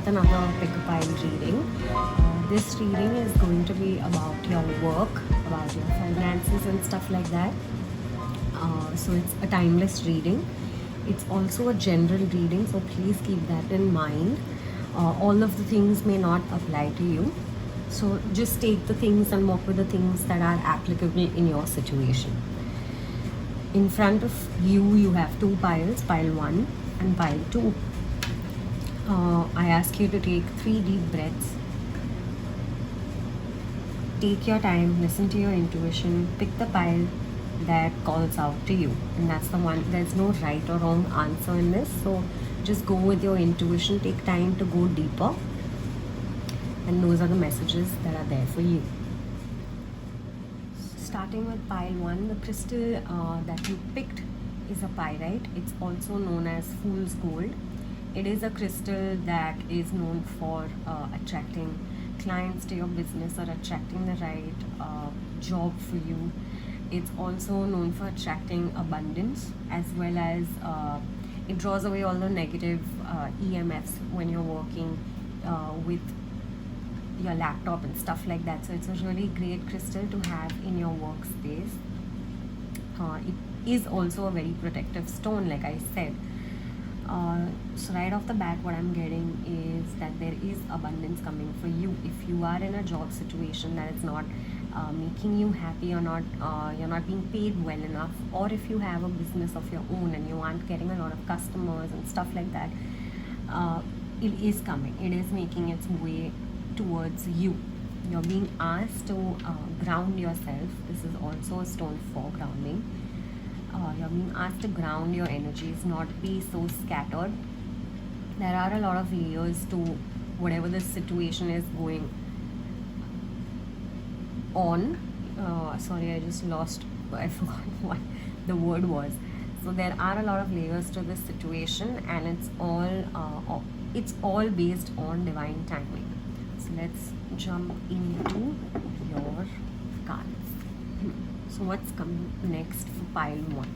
with another pick a pile reading. This reading is going to be about your work, about your finances and stuff like that. So it's a timeless reading. It's also a general reading, so please keep that in mind. All of the things may not apply to you. So just take the things and work with the things that are applicable in your situation. In front of you, you have two piles, pile 1 and pile 2. I ask you to take 3 deep breaths. Take your time, listen to your intuition, pick the pile that calls out to you. And that's the one, there's no right or wrong answer in this. So just go with your intuition, take time to go deeper. And those are the messages that are there for you. Starting with pile 1, the crystal that you picked is a pyrite. It's also known as fool's gold. It is a crystal that is known for attracting clients to your business or attracting the right job for you. It's also known for attracting abundance, as well as it draws away all the negative EMFs when you're working with your laptop and stuff like that. So it's a really great crystal to have in your workspace. It is also a very protective stone, like I said. So right off the bat, what I'm getting is that there is abundance coming for you. If you are in a job situation that is not making you happy, or not you're not being paid well enough, or if you have a business of your own and you aren't getting a lot of customers and stuff like that, it is coming. It is making its way towards you. You're being asked to ground yourself. This is also a stone for grounding. You're being asked to ground your energies, not be so scattered. There are a lot of layers to whatever the situation is going on. Sorry, I just lost, I forgot what the word was. So there are a lot of layers to this situation, and it's all based on divine timing. So let's jump into your cards. So what's coming next for pile 1?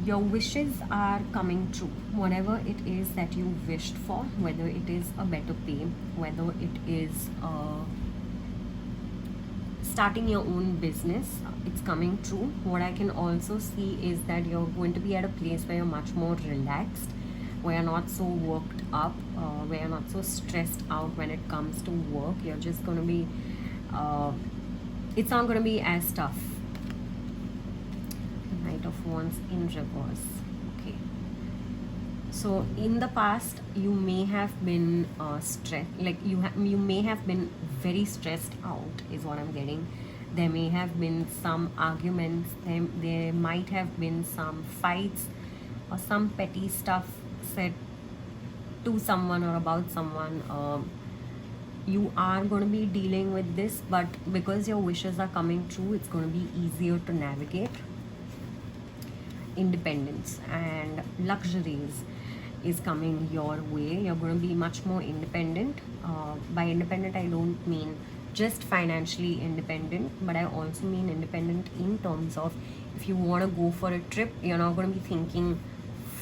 Your wishes are coming true. Whatever it is that you wished for, whether it is a better pay, whether it is starting your own business, it's coming true. What I can also see is that you're going to be at a place where you're much more relaxed, where you're not so worked up, where you're not so stressed out when it comes to work. You're just going to be it's not going to be as tough. Knight of Wands in reverse. Okay. So in the past, you may have been stressed, like you may have been very stressed out, is what I'm getting. There may have been some arguments. There might have been some fights or some petty stuff said to someone or about someone. You are going to be dealing with this, but because your wishes are coming true, it's going to be easier to navigate. Independence and luxuries is coming your way. You're going to be much more independent. By independent, I don't mean just financially independent, but I also mean independent in terms of, if you want to go for a trip, you're not going to be thinking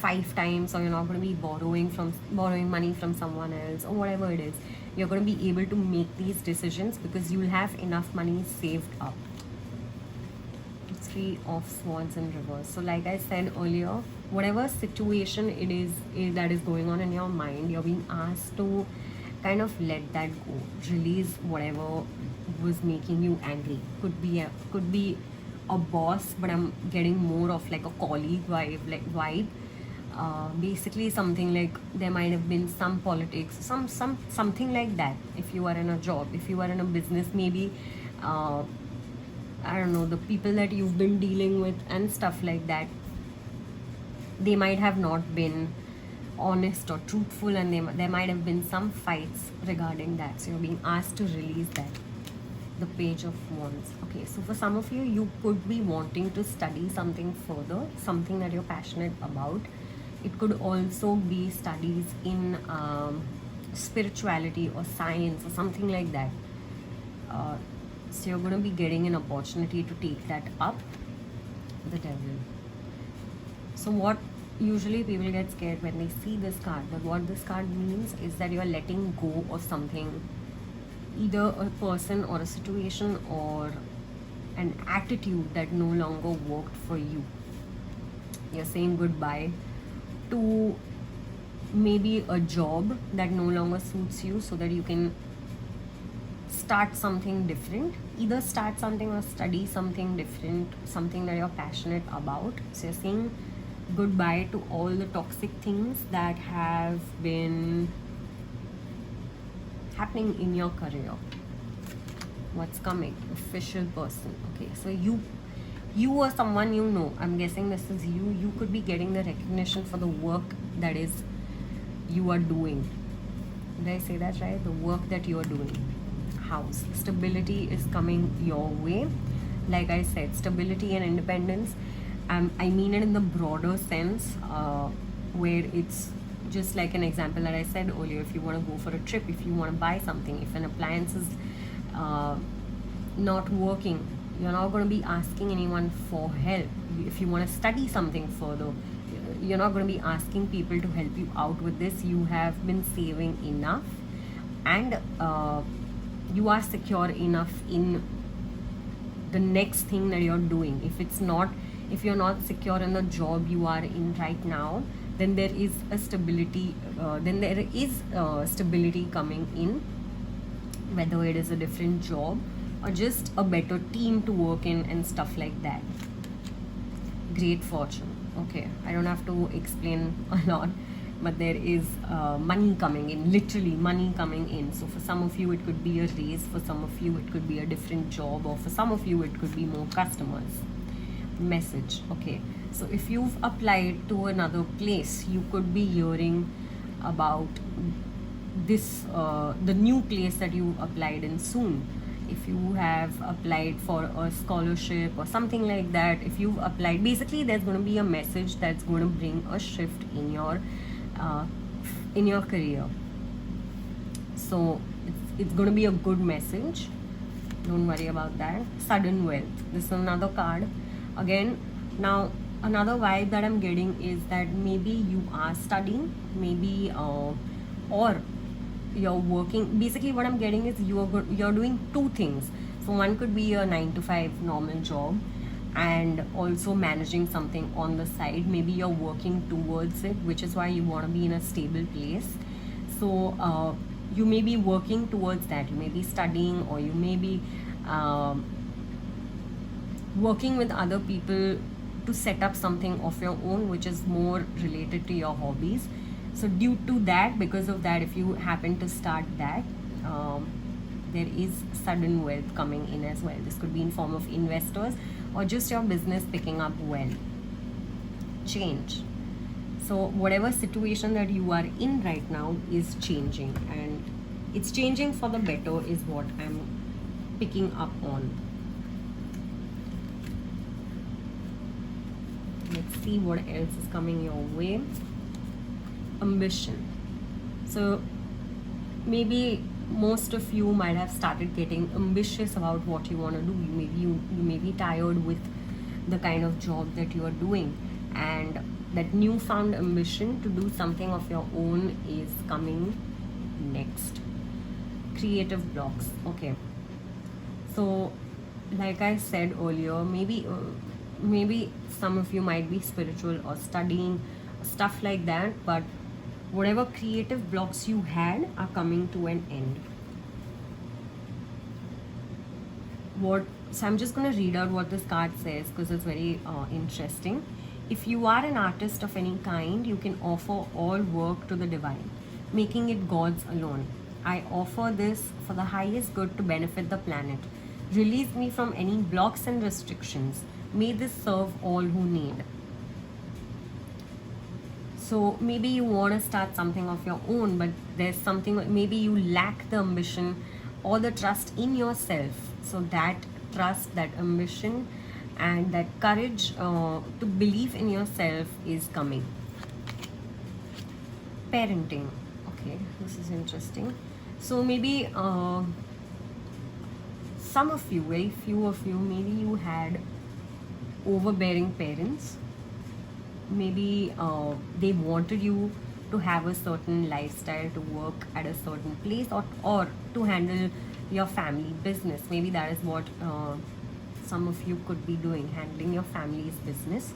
5 times, or you're not going to be borrowing money from someone else, or whatever it is. You're going to be able to make these decisions because you'll have enough money saved up. 3 of Swords in reverse. So like I said earlier, whatever situation it is that is going on in your mind, you're being asked to kind of let that go, release whatever was making you angry. Could be a boss, but I'm getting more of like a colleague vibe. Basically something like there might have been some politics, something like that. If you are in a job, if you are in a business, maybe I don't know, the people that you've been dealing with and stuff like that, they might have not been honest or truthful, and there might have been some fights regarding that. So you're being asked to release that. The Page of Wands. Okay, so for some of you, you could be wanting to study something further, something that you're passionate about. It could also be studies in spirituality or science or something like that. So you're going to be getting an opportunity to take that up. The Devil. So what usually people get scared when they see this card, but what this card means is that you are letting go of something, either a person or a situation or an attitude that no longer worked for you. You're saying goodbye to maybe a job that no longer suits you so that you can start something different, either start something or study something different, something that you're passionate about. So you're saying goodbye to all the toxic things that have been happening in your career. What's coming? Official person. Okay, so you or someone you know, I'm guessing this is you could be getting the recognition for the work that is you are doing. Did I say that right? The work that you are doing. House. Stability is coming your way. Like I said, stability and independence. I mean it in the broader sense, where it's just like an example that I said earlier. If you want to go for a trip, if you want to buy something, if an appliance is not working, you're not going to be asking anyone for help. If you want to study something further, you're not going to be asking people to help you out with this. You have been saving enough, and you are secure enough in the next thing that you're doing. If you're not secure in the job you are in right now, then there is a stability. Stability coming in, whether it is a different job or just a better team to work in and stuff like that. Great fortune. Okay, I don't have to explain a lot, but there is money coming in, literally money coming in. So for some of you it could be a raise, for some of you it could be a different job, or for some of you it could be more customers. Message. Okay, so if you've applied to another place, you could be hearing about this the new place that you applied in soon. If you have applied for a scholarship or something like that, if you've applied, basically there's going to be a message that's going to bring a shift in your career. So it's going to be a good message. Don't worry about that. Sudden wealth. This is another card. Again, now another vibe that I'm getting is that maybe you are studying, maybe or you're working. Basically what I'm getting is you're doing two things. So one could be a 9 to 5 normal job, and also managing something on the side. Maybe you're working towards it, which is why you want to be in a stable place. So you may be working towards that. You may be studying, or you may be working with other people to set up something of your own, which is more related to your hobbies. So due to that, because of that, if you happen to start that, there is sudden wealth coming in as well. This could be in form of investors or just your business picking up well. Change. So whatever situation that you are in right now is changing, and it's changing for the better is what I'm picking up on. Let's see what else is coming your way. Ambition. So maybe most of you might have started getting ambitious about what you want to do. You may be tired with the kind of job that you are doing, and that newfound ambition to do something of your own is coming next. Creative blocks. Okay, so like I said earlier, maybe some of you might be spiritual or studying, stuff like that, but whatever creative blocks you had are coming to an end. So I'm just going to read out what this card says because it's very interesting. If you are an artist of any kind, you can offer all work to the divine, making it God's alone. I offer this for the highest good to benefit the planet. Release me from any blocks and restrictions. May this serve all who need. So maybe you want to start something of your own, but there's something, maybe you lack the ambition or the trust in yourself. So that trust, that ambition, and that courage to believe in yourself is coming. Parenting. Okay, this is interesting. So maybe some of you, very few of you, maybe you had overbearing parents, maybe they wanted you to have a certain lifestyle, to work at a certain place, or to handle your family business. Maybe that is what some of you could be doing, handling your family's business.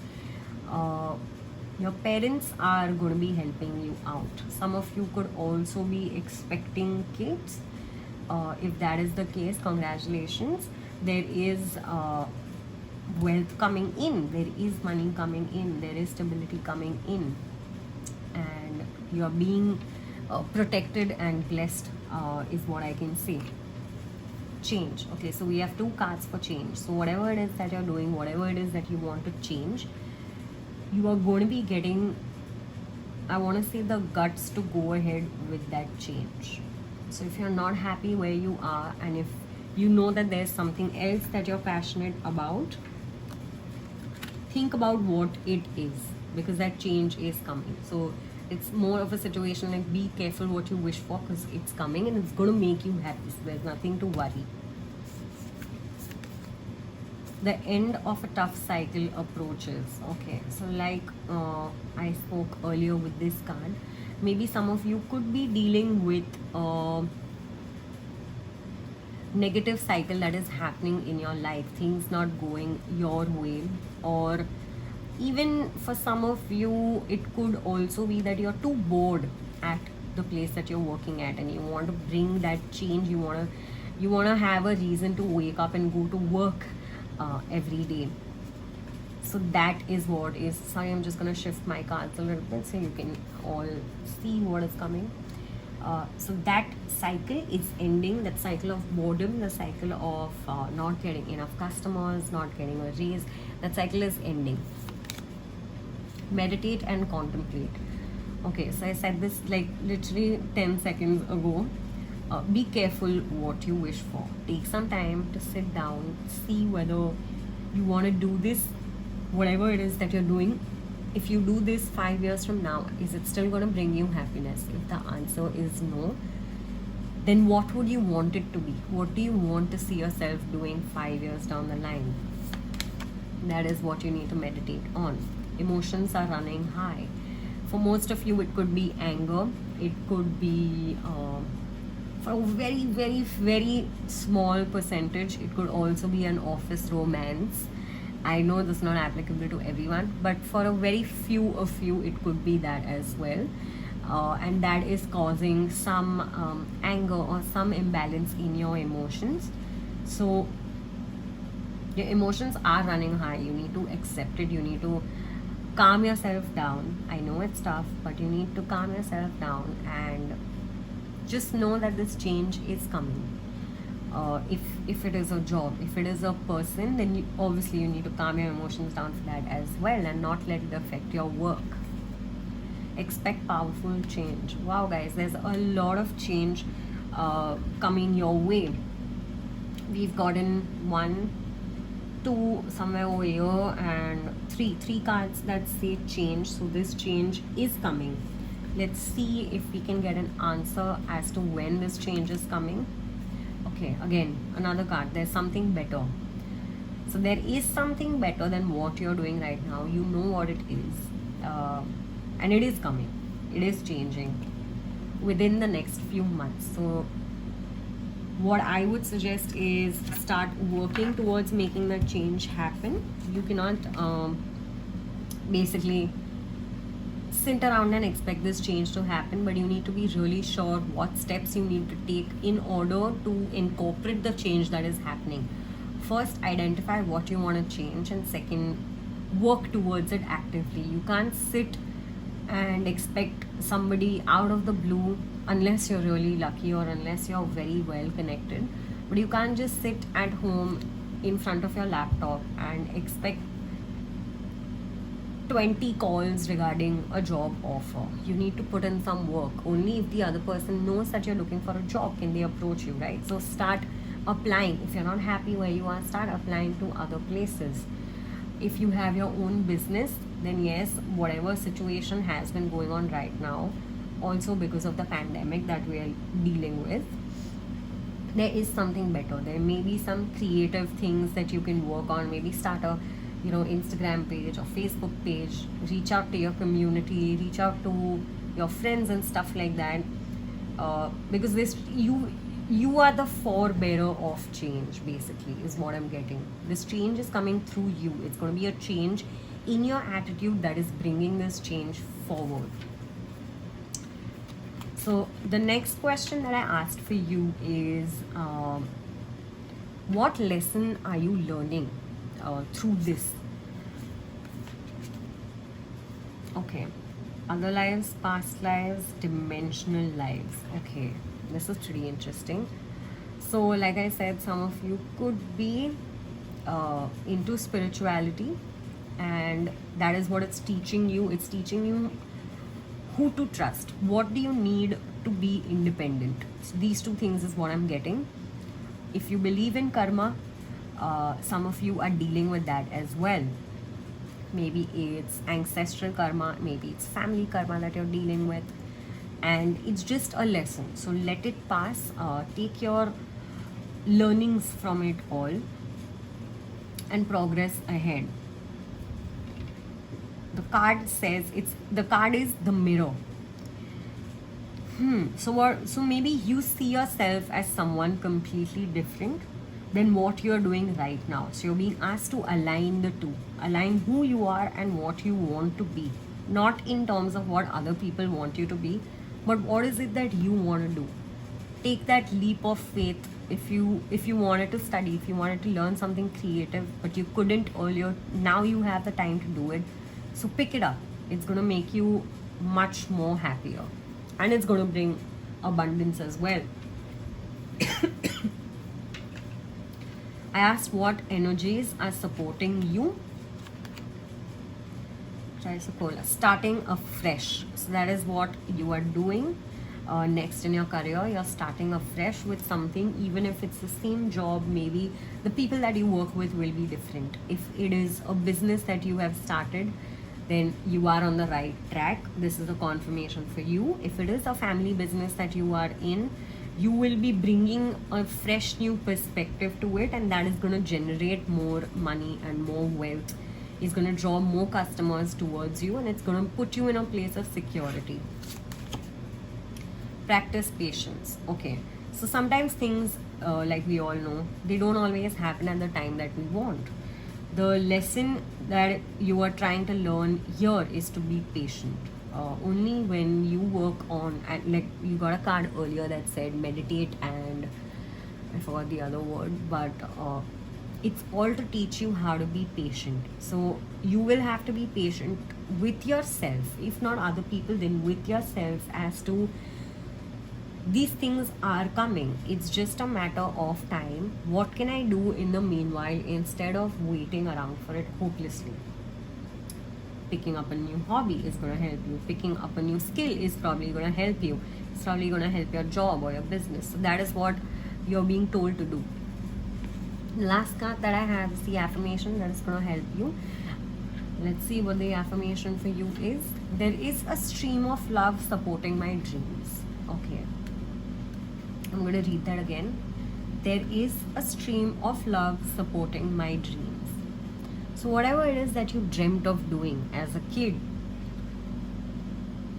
Your parents are going to be helping you out. Some of you could also be expecting kids. If that is the case, congratulations. There is wealth coming in, there is money coming in, there is stability coming in, and you are being protected and blessed, is what I can say. Change. Okay, so we have two cards for change. So whatever it is that you're doing, whatever it is that you want to change, you are going to be getting, I want to say, the guts to go ahead with that change. So if you're not happy where you are, and if you know that there's something else that you're passionate about, think about what it is, because that change is coming. So it's more of a situation like, be careful what you wish for, because it's coming and it's going to make you happy. So there's nothing to worry. The end of a tough cycle approaches. Okay, so like I spoke earlier with this card, maybe some of you could be dealing with negative cycle that is happening in your life, things not going your way, or even for some of you it could also be that you're too bored at the place that you're working at, and you want to bring that change. You want to have a reason to wake up and go to work every day. So that is what is, sorry, I'm just going to shift my cards a little bit so you can all see what is coming. So that cycle is ending, that cycle of boredom, the cycle of not getting enough customers, not getting a raise, that cycle is ending. Meditate and contemplate. Okay, so I said this like literally 10 seconds ago. Be careful what you wish for. Take some time to sit down, see whether you want to do this, whatever it is that you're doing. If you do this 5 years from now, is it still going to bring you happiness? If the answer is no, then what would you want it to be? What do you want to see yourself doing 5 years down the line? That is what you need to meditate on. Emotions are running high. For most of you, it could be anger. It could be, for a very, very, very small percentage, it could also be an office romance. I know this is not applicable to everyone, but for a very few of you, it could be that as well. And that is causing some anger or some imbalance in your emotions. So your emotions are running high. You need to accept it. You need to calm yourself down. I know it's tough, but you need to calm yourself down and just know that this change is coming. If it is a job, if it is a person, then obviously you need to calm your emotions down for that as well, and not let it affect your work. Expect powerful change. Wow, guys, there's a lot of change coming your way. We've gotten 1, 2 somewhere over here, and 3 cards that say change. So this change is coming. Let's see if we can get an answer as to when this change is coming. Okay, again, another card. There's something better. So there is something better than what you're doing right now. You know what it is. And it is coming. It is changing within the next few months. So what I would suggest is start working towards making that change happen. You cannot basically sit around and expect this change to happen, but you need to be really sure what steps you need to take in order to incorporate the change that is happening. First, identify what you want to change, and second, work towards it actively. You can't sit and expect somebody out of the blue, unless you're really lucky or unless you're very well connected. But you can't just sit at home in front of your laptop and expect 20 calls regarding a job offer. You need to put in some work. Only if the other person knows that you're looking for a job can they approach you, right? So start applying. If you're not happy where you are, start applying to other places. If you have your own business, then yes, whatever situation has been going on right now, also because of the pandemic that we are dealing with, there is something better. There may be some creative things that you can work on. Maybe start a Instagram page or Facebook page. Reach out to your community, reach out to your friends and stuff like that, because this you are the forebearer of change, basically, is what I'm getting. This change is coming through you. It's going to be a change in your attitude that is bringing this change forward. So the next question that I asked for you is, what lesson are you learning through this? Okay, other lives, past lives, dimensional lives. Okay, this is pretty interesting. So like I said, some of you could be into spirituality, and that is what it's teaching you. It's teaching you who to trust. What do you need to be independent? So these two things is what I'm getting. If you believe in karma, some of you are dealing with that as well. Maybe it's ancestral karma, maybe it's family karma that you're dealing with, and it's just a lesson. So let it pass. Take your learnings from it all and progress ahead. The card says the card is the mirror. So maybe you see yourself as someone completely different than what you're doing right now. So you're being asked to align the two, align who you are and what you want to be, not in terms of what other people want you to be, but what is it that you want to do. Take that leap of faith. If you wanted to study, if you wanted to learn something creative but you couldn't earlier, now you have the time to do it. So pick it up. It's going to make you much more happier, and it's going to bring abundance as well. I asked what energies are supporting you. Trisocola, starting afresh. So that is what you are doing next in your career. You're starting afresh with something, even if it's the same job. Maybe the people that you work with will be different. If it is a business that you have started, then you are on the right track. This is a confirmation for you. If it is a family business that you are in, you will be bringing a fresh new perspective to it, and that is going to generate more money and more wealth. It's going to draw more customers towards you, and it's going to put you in a place of security. Practice patience. Okay, so sometimes things, like we all know, they don't always happen at the time that we want. The lesson that you are trying to learn here is to be patient. Only when you work on, and like you got a card earlier that said meditate, and I forgot the other word, but it's all to teach you how to be patient. So you will have to be patient with yourself, if not other people, then with yourself, as to these things are coming. It's just a matter of time. What can I do in the meanwhile instead of waiting around for it hopelessly? Picking up a new hobby is going to help you. Picking up a new skill is probably going to help you. It's probably going to help your job or your business. So that is what you're being told to do. The last card that I have is the affirmation that is going to help you. Let's see what the affirmation for you is. There is a stream of love supporting my dreams. Okay, I'm going to read that again. There is a stream of love supporting my dreams. So whatever it is that you dreamt of doing as a kid,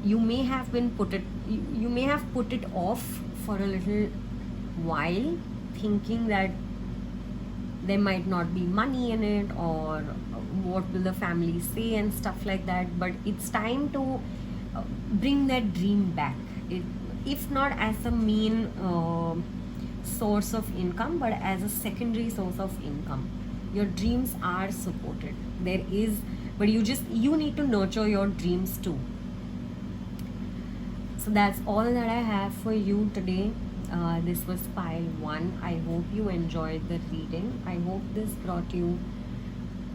you may have put it off for a little while, thinking that there might not be money in it, or what will the family say and stuff like that. But it's time to bring that dream back. If not as a main source of income, but as a secondary source of income. Your dreams are supported. But you need to nurture your dreams too. So that's all that I have for you today. This was pile 1. I hope you enjoyed the reading. I hope this brought you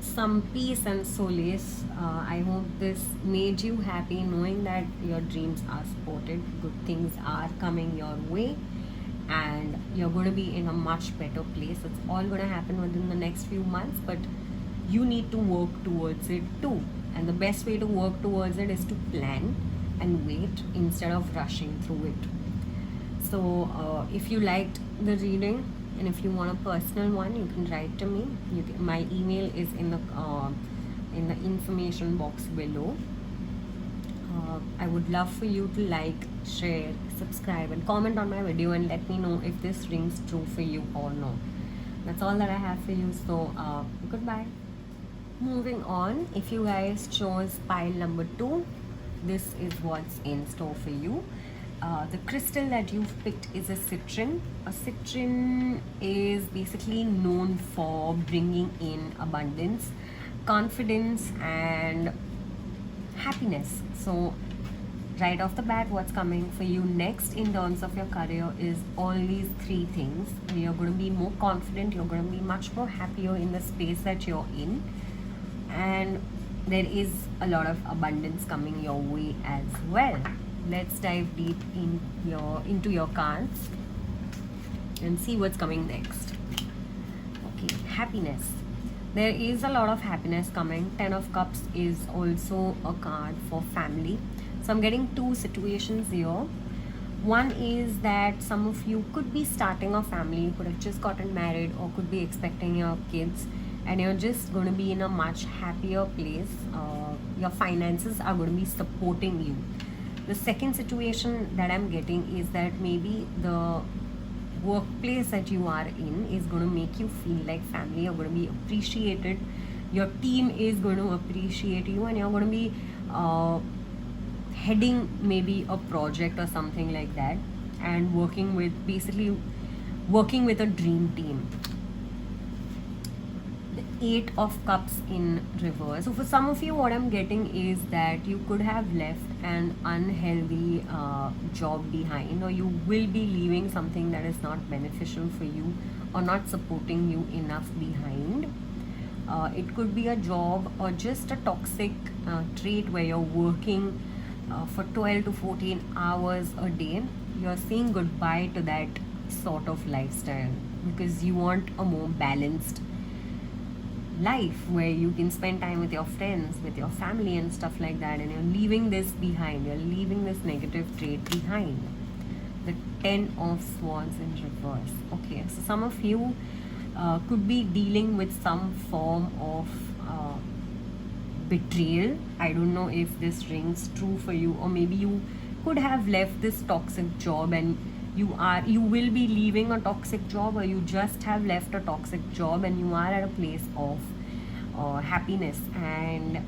some peace and solace. I hope this made you happy, knowing that your dreams are supported, good things are coming your way, and you're going to be in a much better place. It's all going to happen within the next few months, but you need to work towards it too. And the best way to work towards it is to plan and wait instead of rushing through it. So if you liked the reading, And if you want a personal one, you can write to me. My email is in the information box below. I would love for you to like, share, subscribe, and comment on my video and let me know if this rings true for you or no. That's all that I have for you. So goodbye. Moving on, if you guys chose pile number 2, this is what's in store for you. The crystal that you've picked is a citron. A citron is basically known for bringing in abundance, confidence, and happiness. So right off the bat, what's coming for you next in terms of your career is all these 3 things. You're going to be more confident, you're going to be much more happier in the space that you're in, and there is a lot of abundance coming your way as well. Let's dive deep into your cards and see what's coming next. Okay, happiness. There is a lot of happiness coming. 10 of Cups is also a card for family. So I'm getting 2 situations here. One is that some of you could be starting a family, could have just gotten married, or could be expecting your kids, and you're just going to be in a much happier place. Your finances are going to be supporting you. The second situation that I'm getting is that maybe the workplace that you are in is going to make you feel like family. You're going to be appreciated. Your team is going to appreciate you, and you're going to be heading maybe a project or something like that, and working with a dream team. The 8 of Cups in reverse. So for some of you, what I'm getting is that you could have left an unhealthy job behind, or you will be leaving something that is not beneficial for you or not supporting you enough behind. It could be a job or just a toxic trait where you're working for 12 to 14 hours a day. You're saying goodbye to that sort of lifestyle because you want a more balanced life where you can spend time with your friends, with your family and stuff like that, and you're leaving this behind. You're leaving this negative trait behind. The 10 of Swords in reverse. Okay, so some of you could be dealing with some form of betrayal. I don't know if this rings true for you, or maybe you could have left this toxic job and you will be leaving a toxic job, or you just have left a toxic job and you are at a place of happiness and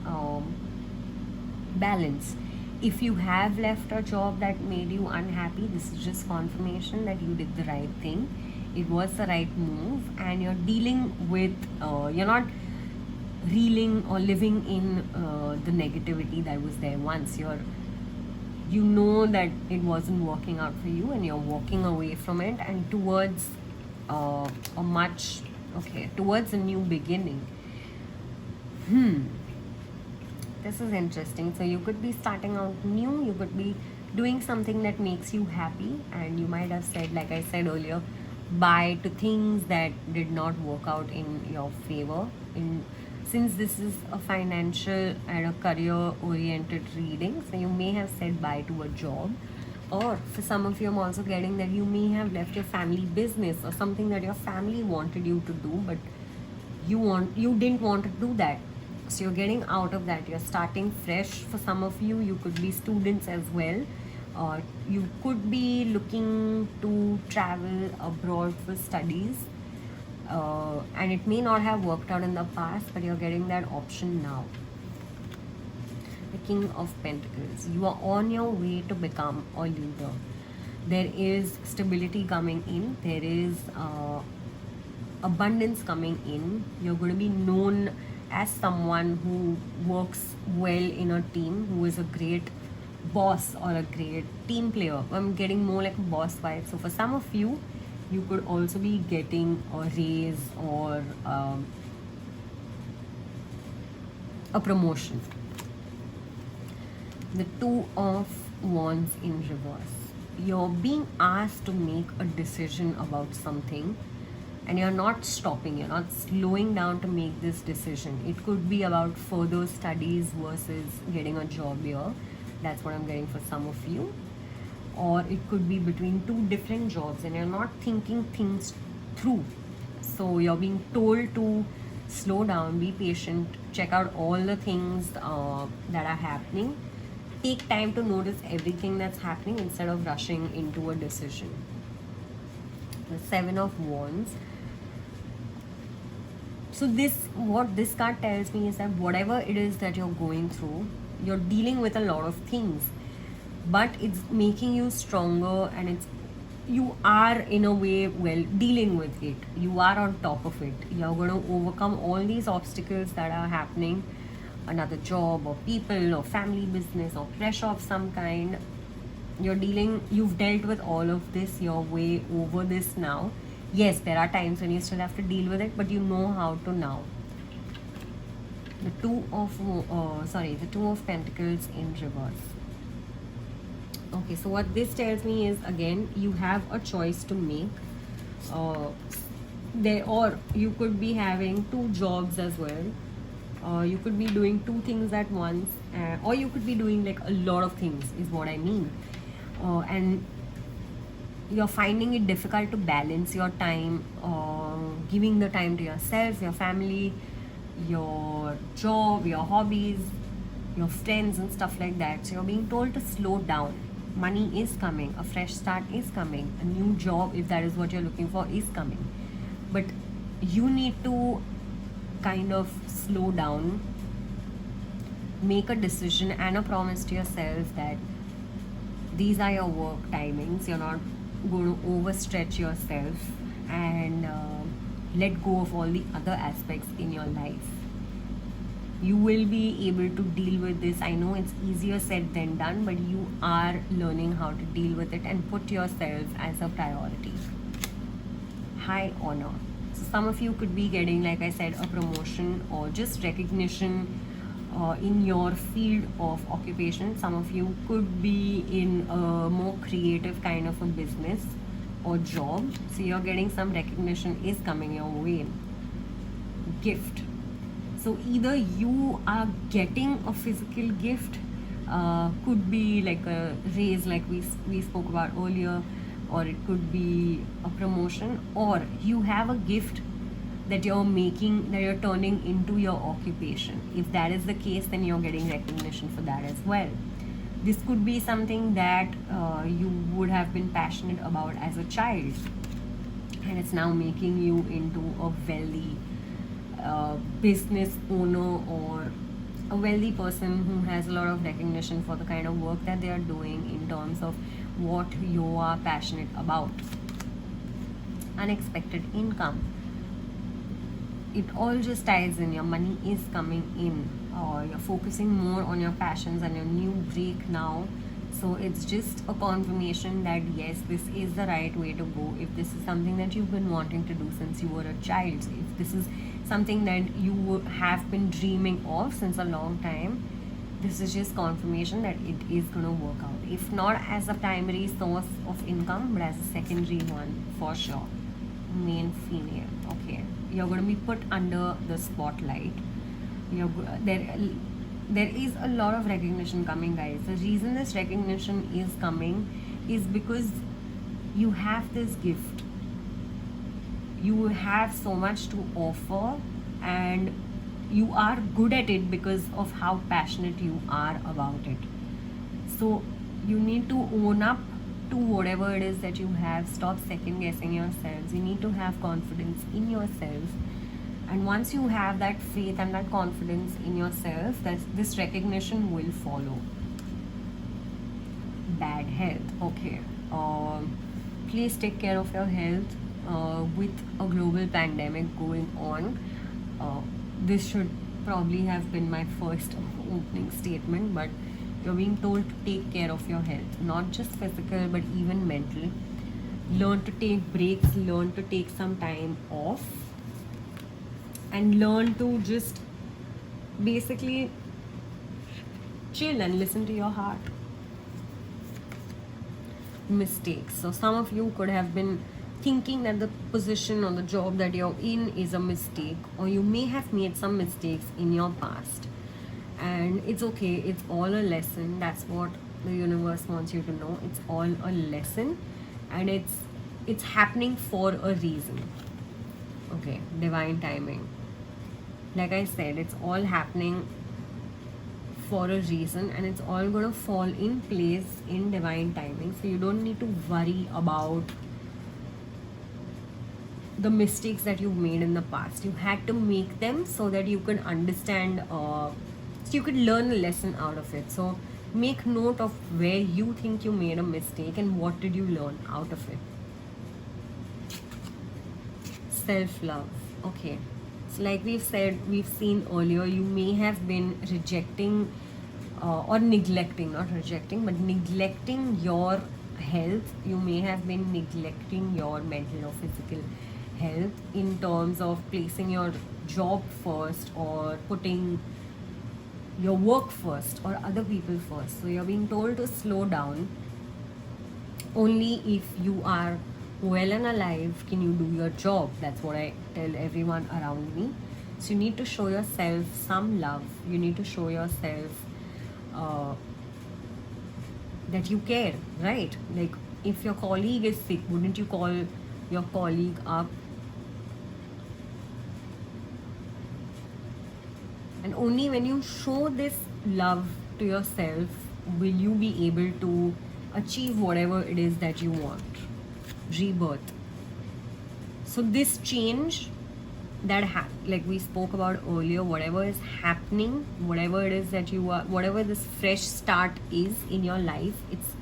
balance. If you have left a job that made you unhappy, this is just confirmation that you did the right thing. It was the right move, and you're dealing with you're not reeling or living in the negativity that was there once. You know that it wasn't working out for you, and you're walking away from it and towards towards a new beginning. This is interesting. So you could be starting out new, you could be doing something that makes you happy, and you might have said, like I said earlier, bye to things that did not work out in your favor. Since this is a financial and a career oriented reading, so you may have said bye to a job, or for some of you I'm also getting that you may have left your family business or something that your family wanted you to do, but you didn't want to do that. So you're getting out of that, you're starting fresh. For some of you, you could be students as well. You could be looking to travel abroad for studies, and it may not have worked out in the past, but you're getting that option now. The King of Pentacles. You are on your way to become a leader. There is stability coming in. There is abundance coming in. You're going to be known as someone who works well in a team, who is a great boss or a great team player. I'm getting more like a boss vibe. So for some of you, you could also be getting a raise or a promotion. The Two of Wands in reverse. You're being asked to make a decision about something, and you're not stopping, you're not slowing down to make this decision. It could be about further studies versus getting a job here. That's what I'm getting for some of you. Or it could be between two different jobs, and you're not thinking things through. So you're being told to slow down, be patient, check out all the things that are happening. Take time to notice everything that's happening instead of rushing into a decision. The Seven of Wands. So what this card tells me is that whatever it is that you're going through, you're dealing with a lot of things, but it's making you stronger, and you are in a way well dealing with it. You are on top of it. You're going to overcome all these obstacles that are happening, another job or people or family business or pressure of some kind. You've dealt with all of this, you're way over this now. Yes, there are times when you still have to deal with it, but you know how to now. The Two of Pentacles in reverse. Okay, so what this tells me is, again, you have a choice to make. Or you could be having two jobs as well. You could be doing two things at once, or you could be doing like a lot of things, is what I mean. And you're finding it difficult to balance your time, giving the time to yourself, your family, your job, your hobbies, your friends and stuff like that. So you're being told to slow down. Money is coming, a fresh start is coming, a new job, if that is what you're looking for, is coming. But you need to kind of slow down, make a decision and a promise to yourself that these are your work timings. You're not going to overstretch yourself, and let go of all the other aspects in your life. You will be able to deal with this. I know it's easier said than done, but you are learning how to deal with it and put yourself as a priority. High honor. So some of you could be getting, like I said, a promotion or just recognition in your field of occupation. Some of you could be in a more creative kind of a business or job. So you're getting some recognition is coming your way. Gift. So either you are getting a physical gift, could be like a raise like we spoke about earlier, or it could be a promotion, or you have a gift that you're making, that you're turning into your occupation. If that is the case, then you're getting recognition for that as well. This could be something that you would have been passionate about as a child, and it's now making you into a wealthy business owner or a wealthy person who has a lot of recognition for the kind of work that they are doing in terms of what you are passionate about. Unexpected income. It all just ties in. Your money is coming in, or you're focusing more on your passions and your new break now. So it's just a confirmation that yes, this is the right way to go. If this is something that you've been wanting to do since you were a child, if this is something that you have been dreaming of since a long time, this is just confirmation that it is going to work out. If not as a primary source of income, but as a secondary one for sure. Main female. Okay, you're going to be put under the spotlight. There is a lot of recognition coming, guys. The reason this recognition is coming is because you have this gift. You have so much to offer, and you are good at it because of how passionate you are about it. So you need to own up to whatever it is that you have. Stop second guessing yourselves. You need to have confidence in yourself. And once you have that faith and that confidence in yourself, this recognition will follow. Bad health. Okay. Please take care of your health. With a global pandemic going on, this should probably have been my first opening statement, but you're being told to take care of your health, not just physical but even mental. Learn to take breaks, learn to take some time off, and learn to just basically chill and listen to your heart. Mistakes. So some of you could have been thinking that the position or the job that you're in is a mistake, or you may have made some mistakes in your past, and it's okay. It's all a lesson. That's what the universe wants you to know. It's all a lesson, and it's happening for a reason. Okay, divine timing. Like I said, it's all happening for a reason, and it's all going to fall in place in divine timing. So you don't need to worry about the mistakes that you've made in the past. You had to make them so that you could understand, so you could learn a lesson out of it. So make note of where you think you made a mistake and what did you learn out of it. Self-love. Okay, so like we've seen earlier, you may have been rejecting or neglecting, not rejecting, but neglecting your health. You may have been neglecting your mental or physical health in terms of placing your job first or putting your work first or other people first. So you're being told to slow down. Only if you are well and alive can you do your job. That's what I tell everyone around me. So you need to show yourself some love. You need to show yourself that you care, right? Like if your colleague is sick, wouldn't you call your colleague up? And only when you show this love to yourself will you be able to achieve whatever it is that you want. Rebirth. So this change that like we spoke about earlier, whatever is happening, whatever it is that you are, whatever this fresh start is in your life, it's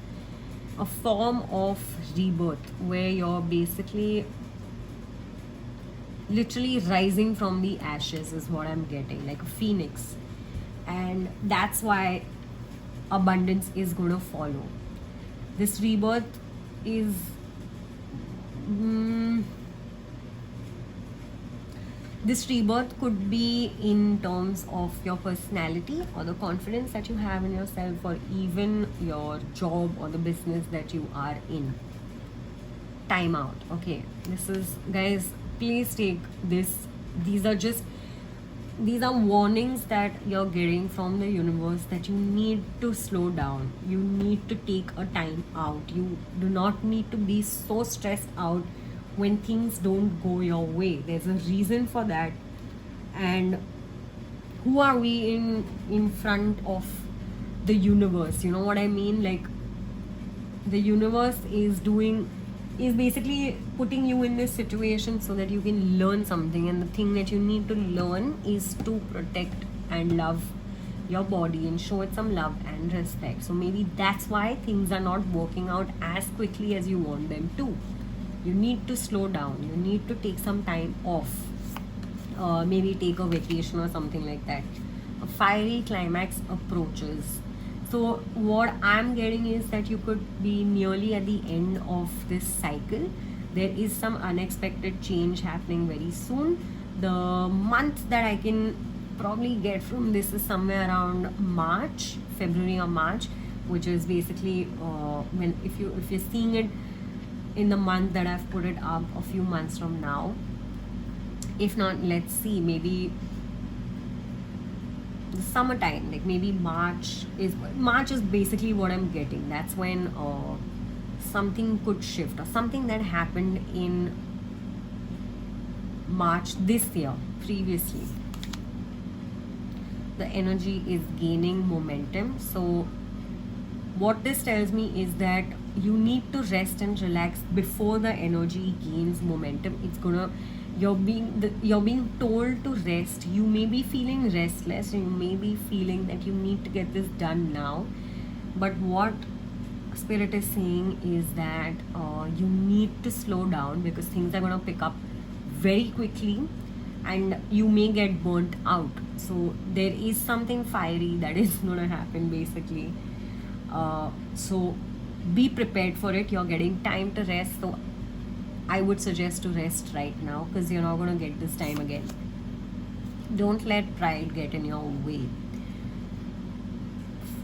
a form of rebirth where you're basically literally rising from the ashes is what I'm getting, like a phoenix. And that's why abundance is going to follow. This rebirth is this rebirth could be in terms of your personality or the confidence that you have in yourself, or even your job or the business that you are in. Time out. Okay, this is, guys, please take this. These are warnings that you're getting from the universe that you need to slow down. You need to take a time out. You do not need to be so stressed out when things don't go your way. There's a reason for that. And who are we in front of the universe? You know what I mean? Like the universe is basically putting you in this situation so that you can learn something, and the thing that you need to learn is to protect and love your body and show it some love and respect. So maybe that's why things are not working out as quickly as you want them to. You need to slow down. You need to take some time off. Maybe take a vacation or something like that. A fiery climax approaches. So what I'm getting is that you could be nearly at the end of this cycle. There is some unexpected change happening very soon. The month that I can probably get from this is somewhere around March, February or March, which is basically when if you're seeing it in the month that I've put it up a few months from now. If not, let's see, maybe the summertime, like maybe March is basically what I'm getting. That's when something could shift, or something that happened in March this year previously. The energy is gaining momentum. So what this tells me is that you need to rest and relax before the energy gains momentum. You're being told to rest. You may be feeling restless, you may be feeling that you need to get this done now, but what Spirit is saying is that you need to slow down, because things are going to pick up very quickly and you may get burnt out. So there is something fiery that is going to happen basically. So be prepared for it. You're getting time to rest, so I would suggest to rest right now, because you're not going to get this time again. Don't let pride get in your way.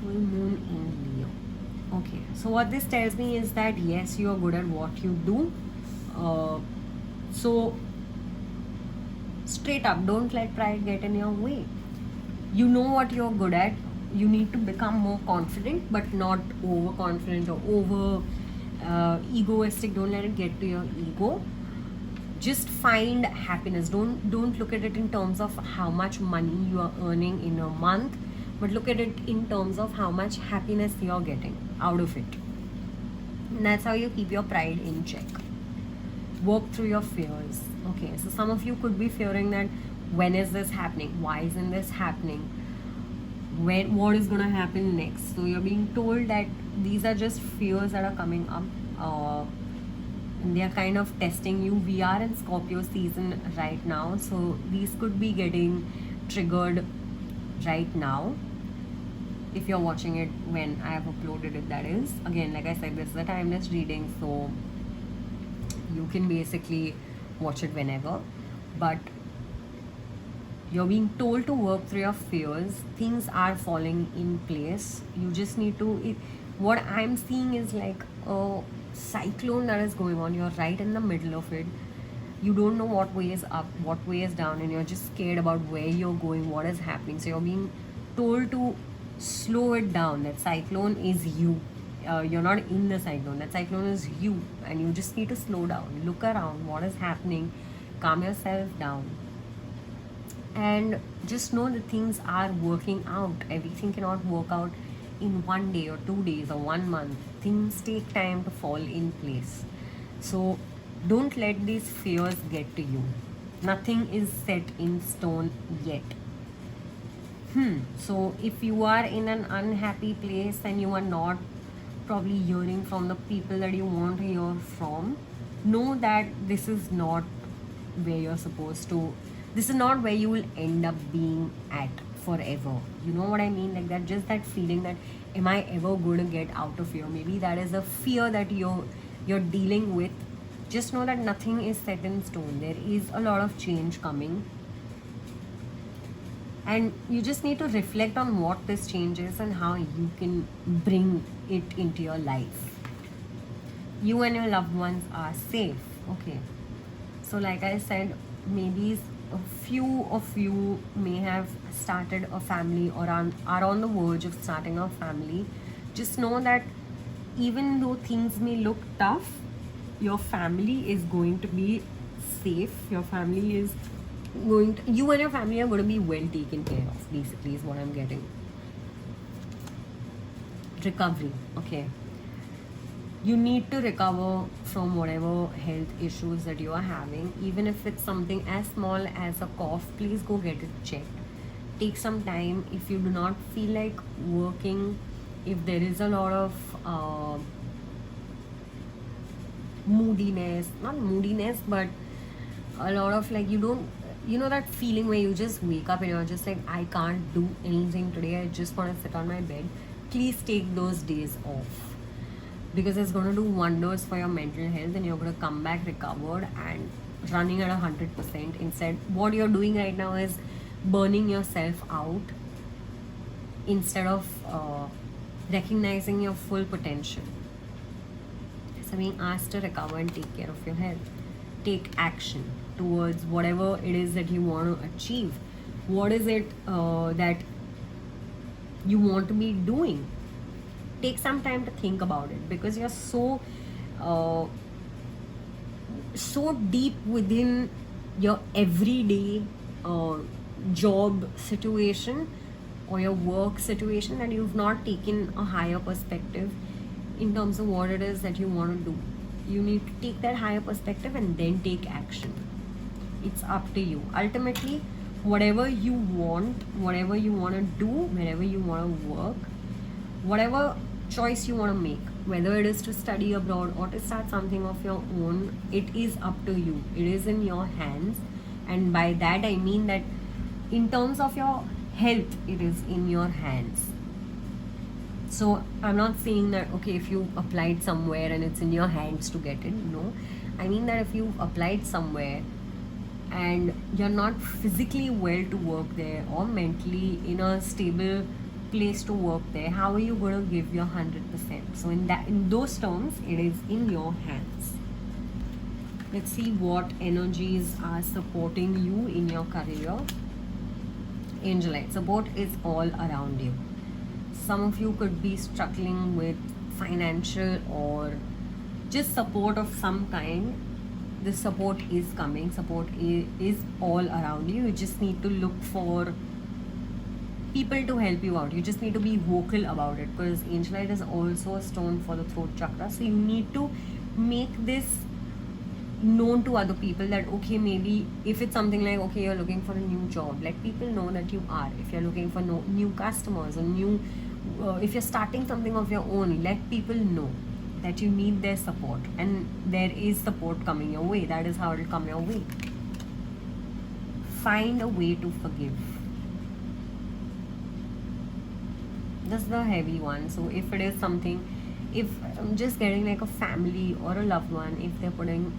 Full moon in Leo. Okay, so what this tells me is that yes, you are good at what you do. So straight up, don't let pride get in your way. You know what you're good at. You need to become more confident, but not overconfident or over egoistic. Don't let it get to your ego. Just find happiness. Don't look at it in terms of how much money you are earning in a month, but look at it in terms of how much happiness you're getting out of it. And that's how you keep your pride in check. Work through your fears. Okay, so some of you could be fearing that, when is this happening, why isn't this happening, what is going to happen next. So you're being told that these are just fears that are coming up, and they are kind of testing you. We are in Scorpio season right now, so these could be getting triggered right now if you're watching it when I have uploaded it, that is. Again, like I said, this is a timeless reading, so you can basically watch it whenever, but you're being told to work through your fears. Things are falling in place. You just need to what I'm seeing is like a cyclone that is going on. You're right in the middle of it. You don't know what way is up, what way is down, and you're just scared about where you're going, what is happening. So you're being told to slow it down. That cyclone is you. You're not in the cyclone. That cyclone is you, and you just need to slow down. Look around, what is happening, calm yourself down, and just know that things are working out. Everything cannot work out in 1 day or 2 days or 1 month. Things take time to fall in place. So don't let these fears get to you. Nothing is set in stone yet. So if you are in an unhappy place and you are not probably hearing from the people that you want to hear from, know that this is not where you're supposed to, this is not where you will end up being at forever. You know what I mean? Like that, just that feeling that, am I ever going to get out of here? Maybe that is a fear that you're dealing with. Just know that nothing is set in stone. There is a lot of change coming, and you just need to reflect on what this change is and how you can bring it into your life. You and your loved ones are safe. Okay, so like I said, maybe a few of you may have started a family or are on the verge of starting a family. Just know that even though things may look tough, your family is going to be safe. Your family is you and your family are going to be well taken care of, basically, is what I'm getting. Recovery. Okay, you need to recover from whatever health issues that you are having. Even if it's something as small as a cough, please go get it checked. Take some time. If you do not feel like working, if there is a lot of moodiness, not moodiness, but a lot of like, you know that feeling where you just wake up and you're just like, I can't do anything today, I just want to sit on my bed. Please take those days off, because it's going to do wonders for your mental health, and you're going to come back recovered and running at 100%. Instead, what you're doing right now is burning yourself out instead of recognizing your full potential. So being asked to recover and take care of your health. Take action towards whatever it is that you want to achieve. What is it that you want to be doing? Take some time to think about it, because you're so deep within your everyday job situation or your work situation that you've not taken a higher perspective in terms of what it is that you want to do. You need to take that higher perspective and then take action. It's up to you. Ultimately, whatever you want, whatever you want to do, wherever you want to work, whatever choice you want to make, whether it is to study abroad or to start something of your own, it is up to you. It is in your hands. And by that I mean that in terms of your health, it is in your hands. So I'm not saying that, okay, if you applied somewhere and it's in your hands to get it. No, I mean that if you've applied somewhere and you're not physically well to work there or mentally in a stable place to work there, how are you going to give your 100%? So in those terms, it is in your hands. Let's see what energies are supporting you in your career. Angelite, support is all around you. Some of you could be struggling with financial or just support of some kind. the support is coming. Support is all around you. You just need to look for people to help you out. You just need to be vocal about it, because angelite is also a stone for the throat chakra. So you need to make this known to other people, that okay, maybe if it's something like, okay, you're looking for a new job, let people know that you are. If you're looking for new customers or new if you're starting something of your own, let people know that you need their support, and there is support coming your way. That is how it will come your way. Find a way to forgive. That's the heavy one. So if it is something, if I'm just getting like a family or a loved one,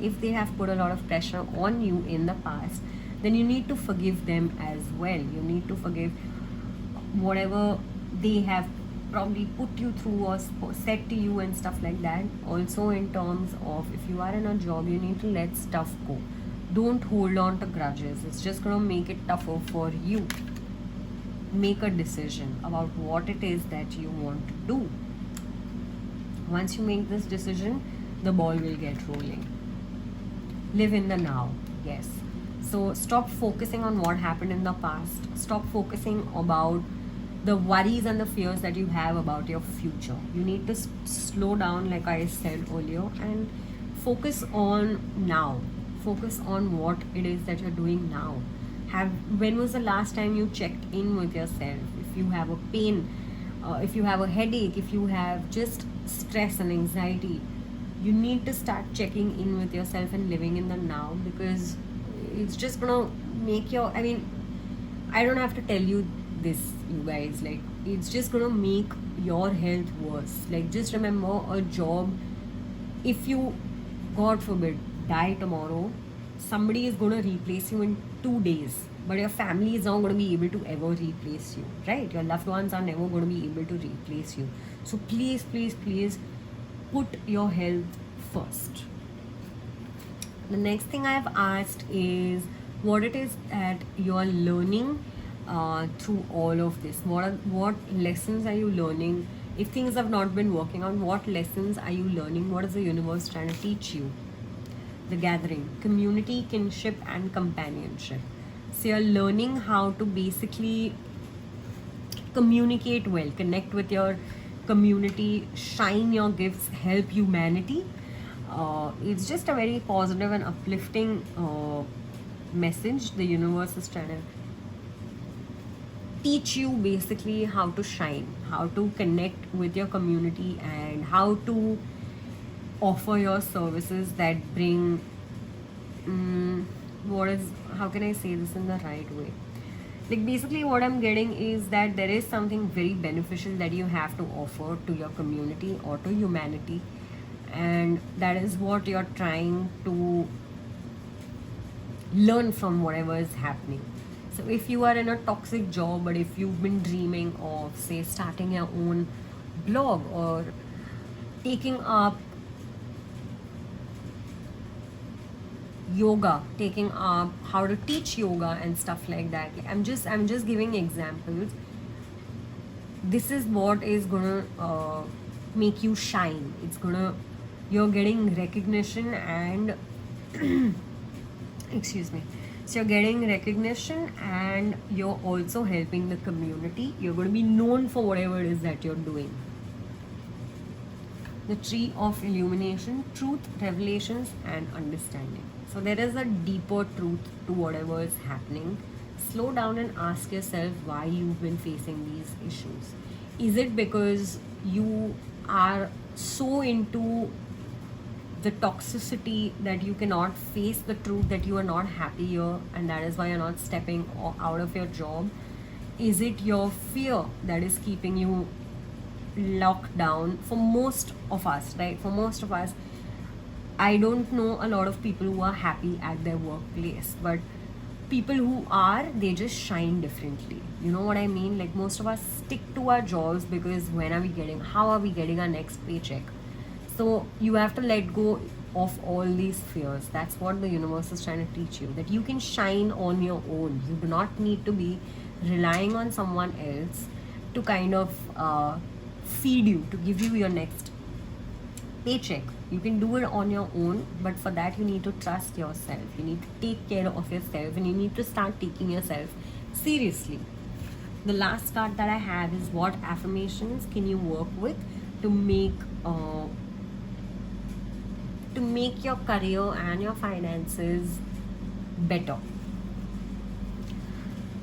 if they have put a lot of pressure on you in the past, then you need to forgive them as well. You need to forgive whatever they have probably put you through or said to you and stuff like that. Also, in terms of if you are in a job, you need to let stuff go. Don't hold on to grudges. It's just gonna make it tougher for you. Make a decision about what it is that you want to do. Once you make this decision, the ball will get rolling. Live in the now. Yes. So stop focusing on what happened in the past. Stop focusing about the worries and the fears that you have about your future. You need to slow down, like I said earlier, and focus on now. Focus on what it is that you're doing now. When was the last time you checked in with yourself? If you have a pain, if you have a headache, if you have just stress and anxiety, you need to start checking in with yourself and living in the now, because it's just gonna make your, I don't have to tell you this, you guys, like it's just gonna make your health worse. Like, just remember, a job, if you, God forbid, die tomorrow, somebody is gonna replace you in 2 days, but your family is not going to be able to ever replace you, right? Your loved ones are never going to be able to replace you. So please, please, please put your health first. The next thing I've asked is what it is that you're learning through all of this. What lessons are you learning? If things have not been working out, what lessons are you learning? What is the universe trying to teach you? The gathering, community, kinship, and companionship. So you're learning how to basically communicate well, connect with your community, shine your gifts, help humanity. It's just a very positive and uplifting message. The universe is trying to teach you basically how to shine, how to connect with your community, and how to offer your services that bring how can I say this in the right way? Like, basically what I'm getting is that there is something very beneficial that you have to offer to your community or to humanity, and that is what you're trying to learn from whatever is happening. So if you are in a toxic job, but if you've been dreaming of, say, starting your own blog or taking up yoga, taking up how to teach yoga and stuff like that, I'm just giving examples. This is what is gonna make you shine. You're getting recognition and excuse me. So you're getting recognition and you're also helping the community. You're going to be known for whatever it is that you're doing. The tree of illumination, truth, revelations, and understanding. So there is a deeper truth to whatever is happening. Slow down and ask yourself why you've been facing these issues. Is it because you are so into the toxicity that you cannot face the truth that you are not happy here, and that is why you're not stepping out of your job? Is it your fear that is keeping you locked down? For most of us, right? For most of us, I don't know a lot of people who are happy at their workplace, but people who are, they just shine differently. You know what I mean? Like, most of us stick to our jobs because how are we getting our next paycheck? So you have to let go of all these fears. That's what the universe is trying to teach you, that you can shine on your own. You do not need to be relying on someone else to kind of feed you, to give you your next paycheck. You can do it on your own, but for that you need to trust yourself. You need to take care of yourself, and you need to start taking yourself seriously. The last card that I have is, what affirmations can you work with to make your career and your finances better?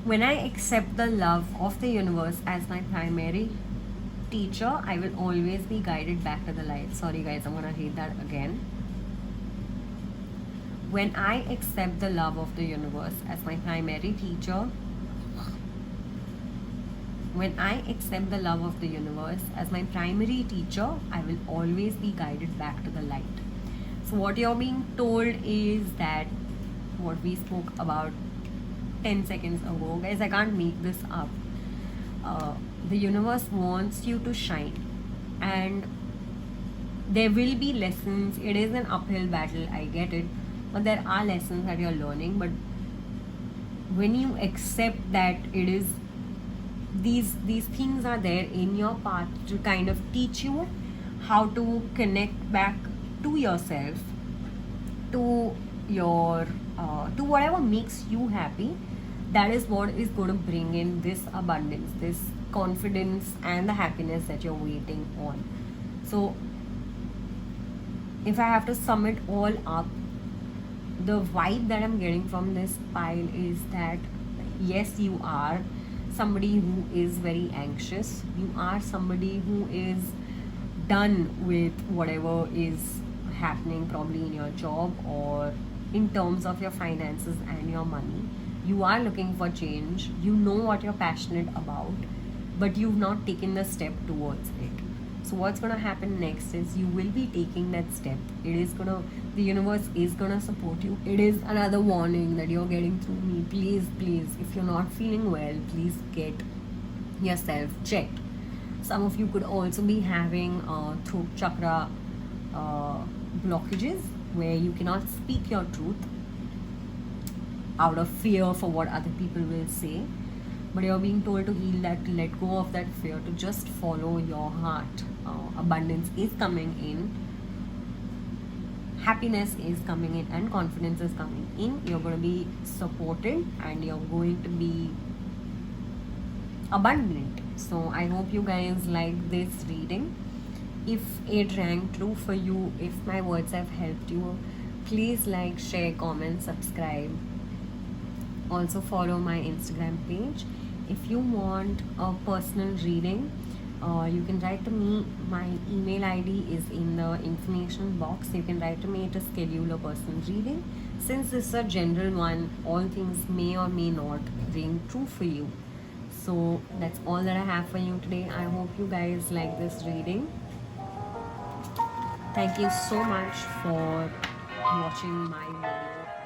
When I accept the love of the universe as my primary teacher, I will always be guided back to the light. Sorry guys, I'm gonna read that again. When I accept the love of the universe as my primary teacher, when I accept the love of the universe as my primary teacher, I will always be guided back to the light. So what you're being told is that what we spoke about 10 seconds ago, guys, I can't make this up. The universe wants you to shine, and there will be lessons. It is an uphill battle, I get it, but there are lessons that you're learning. But when you accept that it is these things are there in your path to kind of teach you how to connect back to yourself, to your to whatever makes you happy, that is what is going to bring in this abundance, this confidence, and the happiness that you're waiting on. So if I have to sum it all up, the vibe that I'm getting from this pile is that yes, you are somebody who is very anxious. You are somebody who is done with whatever is happening, probably in your job or in terms of your finances and your money. You are looking for change. You know what you're passionate about, but you've not taken the step towards it. So what's going to happen next is you will be taking that step. The universe is going to support you. It is another warning that you're getting through me. Please, if you're not feeling well, please get yourself checked. Some of you could also be having throat chakra blockages where you cannot speak your truth out of fear for what other people will say. But you're being told to heal that, to let go of that fear, to just follow your heart. Abundance is coming in, happiness is coming in, and confidence is coming in. You're going to be supported and you're going to be abundant. So I hope you guys like this reading. If it rang true for you, if my words have helped you, please like, share, comment, subscribe. Also follow my Instagram page. If you want a personal reading, you can write to me. My email ID is in the information box. You can write to me to schedule a personal reading. Since this is a general one, all things may or may not ring true for you. So that's all that I have for you today. I hope you guys like this reading. Thank you so much for watching my video.